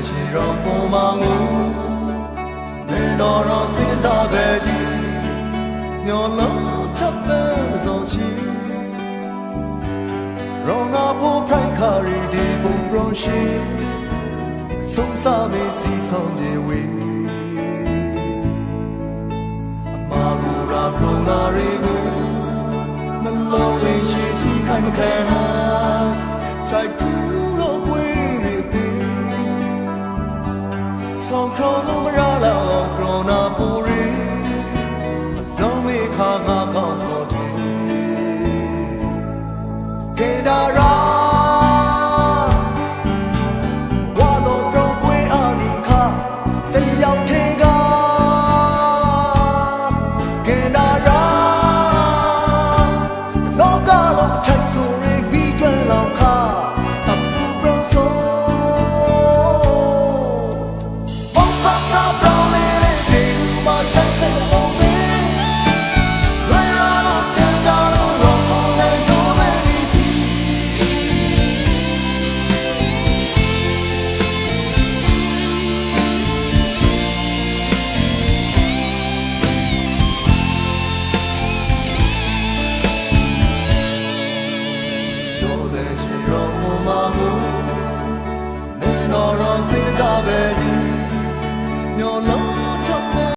ရှိတော့ပေါ်မှာငိုနေတော့စိတ်စားပဲကြီးမျောလုံးချက်ပဲသောရှိရောနာဖို့ဖိုက်ခါရီဒီပုံပရုံရှိဆုံးစားမေးစီဆောင်ပြေဝေးအမာရူရာပရုံနာရီကိုမလုံးလေးရှိချီခိုင်မခဲနာ